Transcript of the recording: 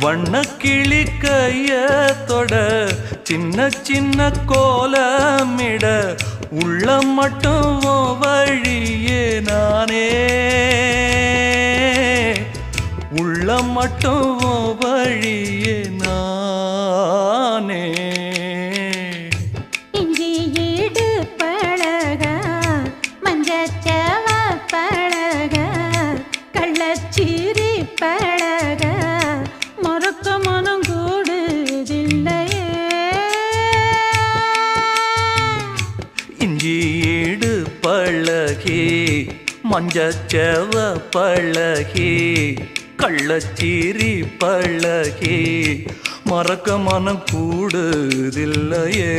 வண்ணக்கிளி கைய தொட சின்ன சின்ன கோலமிட உள்ளம் மட்டும் வழியே நானே உள்ளம் மட்டும் வழியே நானே இஞ்சி ஈடு பழக மஞ்சச்சவ பழக கள்ளச்சீரி பழக மொறக்க மனம் கூடுதில்லையே இஞ்சி ஈடு பழகி மஞ்சச்சவ பழகி கள்ளச்சீரி பழகி மறக்க மனம் கூடுதில்லையே